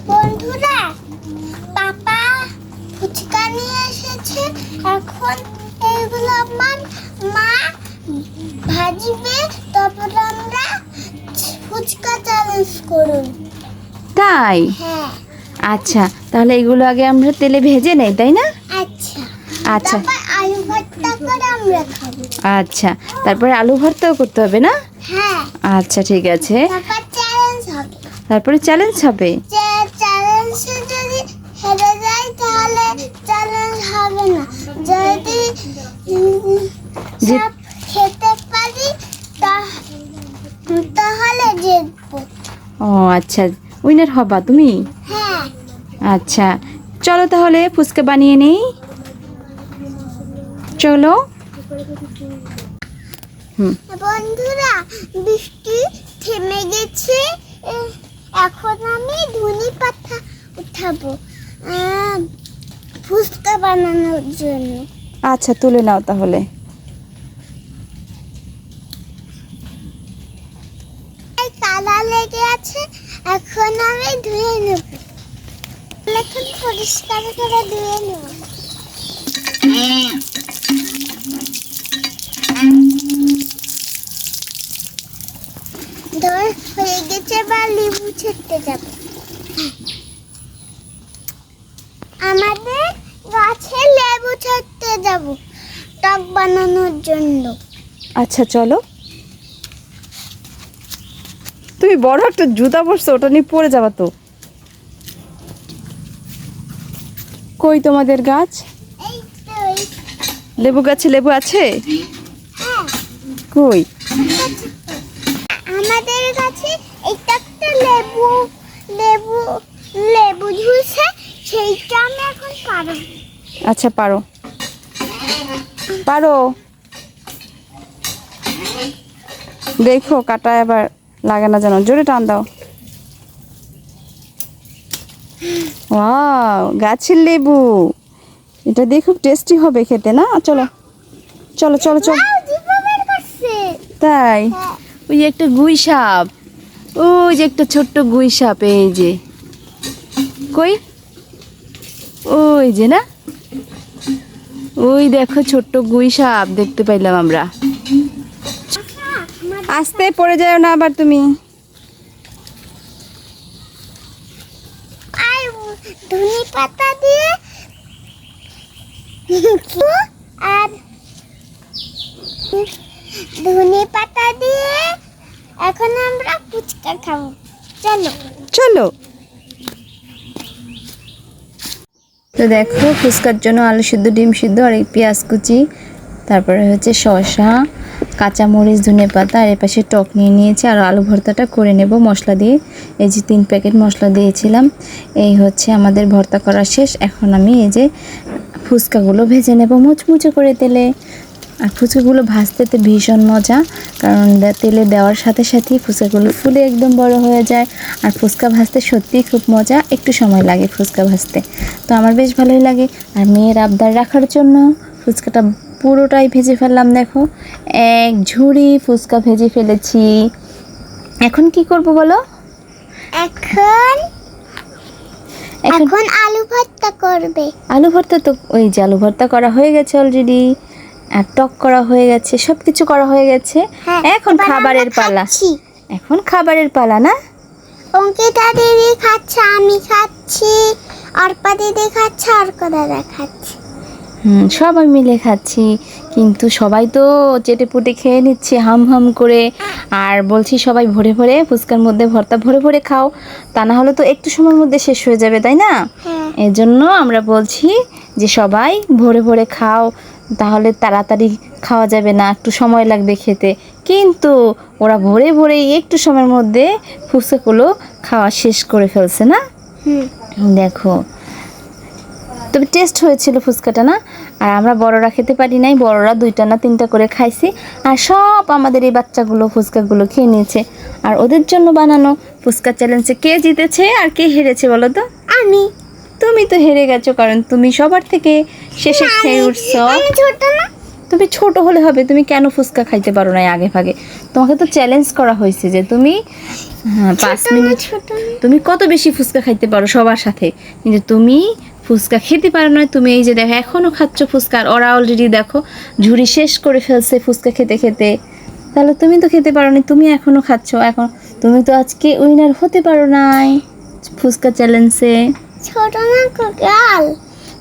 বন্ধুরা, পাপা ফুচকা নিয়ে এসেছে। এখন এগুলো আমার মা ভাজবে, তারপর আমরা ফুচকা চ্যালেঞ্জ করুন। তাই? হ্যাঁ। আচ্ছা, তাহলে এগুলো আগে আমরা তেলে ভেজে নেই, তাই না? আচ্ছা আচ্ছা তারপর আলু ভর্তা করে আমরা খাবো। আচ্ছা, তারপরে আলু ভর্তাও করতে হবে না? হ্যাঁ। আচ্ছা ঠিক আছে, তারপর চ্যালেঞ্জ হবে। তারপরে চ্যালেঞ্জ হবে। যে চ্যালেঞ্জে যদি হেরে যায় তাহলে চ্যালেঞ্জ হবে না। যদি যে- সব খেতে পারি তাহলে জিতবো। ও আচ্ছা, উইনার হবা তুমি? হ্যাঁ। আচ্ছা, চলো তাহলে ফুচকা বানিয়ে নেই। চলো। বন্ধুরা, বৃষ্টি থেমে গেছে। এখন আমি ধনে পাতা উঠাবো ফুচকা বানানোর জন্য। আচ্ছা, তুলে নাও তাহলে। কালা লেগে আছে, এখন আমি ধুয়ে নেব। এখন পরিষ্কার করে ধুয়ে নেব। ধর হয়ে গেছে, বা লেবু ছেড়তে যাব। আমাদের গাছে লেবু ছেড়তে যাব টক বানানোর জন্য। আচ্ছা চলো। তুমি বড় একটা জুতা পরছো, ওটা নিয়ে পড়ে যাবা তো। কই তোমাদের গাছ? এই তো, লেবু গাছে লেবু আছে? হ্যাঁ, কই? আমাদের কাছে একটা লেবু লেবু লেবু ঝুলছে, সেইটা আমি এখন পারবো। আচ্ছা, পারো পারো। দেখো কাটা এবার লাগে না যেন, জোরে টান দাও। ওয়াও, গাছের লেবু, এটা দিয়ে খুব টেস্টি হবে খেতে না? চলো চলো চলো চলো। ওয়াও, জিভে বের করছে। তাই? হ্যাঁ। ওই যে একটা গুই সাপ, ওই যে একটা ছোট্ট গুই সাপ, এই যে কই, ওই যে না, ওই দেখো ছোট্ট গুই সাপ দেখতে পাইলাম আমরা। আস্তে পড়ে যাও না আবার তুমি। আর ধনে পাতা দিয়ে আর ধনে পাতা দিয়ে এখন আমরা ফুচকা খাবো। চলো। চলো। তো দেখো, ফুচকার জন্য আলু সিদ্ধ, ডিম সিদ্ধ আর এই পেঁয়াজ কুচি, তারপরে হচ্ছে শসা, কাঁচামরিচ, ধনেপাতা, আর এপাশে টক নিয়ে নিয়েছি। আর আলু ভর্তাটা করে নেব মশলা দিয়ে। এই যে 3 প্যাকেট মশলা দিয়েছিলাম। এই হচ্ছে আমাদের ভর্তা করা শেষ। এখন আমি এই যে ফুচকাগুলো ভেজে নেব মুচমুচে করে তেলে। আর ফুচকাগুলো ভাজতে তো ভীষণ মজা, কারণ তেলে দেওয়ার সাথে সাথেই ফুচকাগুলো ফুলে একদম বড় হয়ে যায়। আর ফুচকা ভাজতে সত্যিই খুব মজা, একটু সময় লাগে ফুচকা ভাজতে। তো আমার বেশ ভালোই লাগে। আর মেয়ের আবদার রাখার জন্য ফুচকাটা পুরোটাই ভেজে ফেললাম। দেখো, এক ঝুড়ি ফুচকা ভেজে ফেলেছি। এখন কি করব বলো? এখন এখন আলু ভর্তা করবে। আলু ভর্তা তো ওই যে আলু ভর্তা করা হয়ে গেছে অলরেডি, আর টক করা হয়ে গেছে, সব কিছু করা হয়ে গেছে। হ্যাঁ, এখন এবার খাবারের আমরা পালা। খাচ্ছি। এখন খাবারের পালা না? অঙ্কিতা দিদি খাচ্ছে, আমি খাচ্ছি, অর্পা দিদি খাচ্ছে, অর্ক দাদা খাচ্ছে। সবাই মিলে খাচ্ছি, কিন্তু সবাই তো চেটে পুটে খেয়ে নিচ্ছে হাম হাম করে। আর বলছি সবাই ভরে ভরে ফুচকার মধ্যে ভর্তা ভরে ভরে খাও, তা না হলে তো একটু সময়ের মধ্যে শেষ হয়ে যাবে, তাই না? হ্যাঁ। এজন্য আমরা বলছি যে সবাই ভরে ভরে খাও, তাহলে তাড়াতাড়ি খাওয়া যাবে না, একটু সময় লাগবে খেতে। কিন্তু ওরা ভরে ভরে একটু সময়ের মধ্যে ফুচকাগুলো খাওয়া শেষ করে ফেলছে না? দেখো, তবে টেস্ট হয়েছিল ফুচকাটা না? আর আমরা বড়রা খেতে পারি নাই, বড়রা 2টা না 3টা করে খাইছি। আর সব আমাদের এই বাচ্চাগুলো ফুচকাগুলো খেয়ে নিয়েছে। আর ওদের জন্য বানানো ফুচকা চ্যালেঞ্জে কে জিতেছে আর কে হেরেছে বলো তো? আমি। তুমি তো হেরে গেছো, কারণ তুমি সবার থেকে শেষে খেয়ে উঠছো। আমি ছোট না। তুমি ছোট হলে হবে, তুমি কেন ফুচকা খাইতে পারো না আগে ভাগে? তোমাকে তো চ্যালেঞ্জ করা হয়েছে যে তুমি 5 মিনিট, ছোট না। তুমি কত বেশি ফুচকা খাইতে পারো সবার সাথে, কিন্তু তুমি ফুচকা খেতে পারো না। তুমি এই যে দেখো এখনও খাচ্ছ ফুচকা, আর ওরা অলরেডি দেখো ঝুড়ি শেষ করে ফেলছে ফুচকা খেতে খেতে। তাহলে তুমি তো খেতে পারো না, তুমি এখনও খাচ্ছ। এখন তুমি তো আজকে উইনার হতে পারো নাই ফুচকা চ্যালেঞ্জে। ছোট না কোকাল।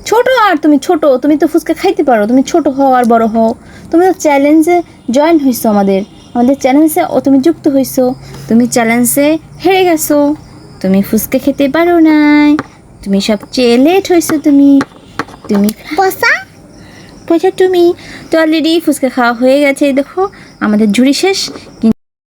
ছোট, আর তুমি ছোট, তুমি তো ফুচকা খাইতে পারো, তুমি ছোট হও আর বড় হও। তুমি তো চ্যালেঞ্জে জয়েন হইছো, আমাদের চ্যালেঞ্জে তুমি যুক্ত হইছো। তুমি চ্যালেঞ্জে হেরে গেছো, তুমি ফুচকা খেতে পারো নাই, তুমি সবচেয়ে লেট হইছো। তুমি বসা তুমি তো অলরেডি ফুচকা খাওয়া হয়ে গেছে। এই দেখো আমাদের ঝুড়ি শেষ।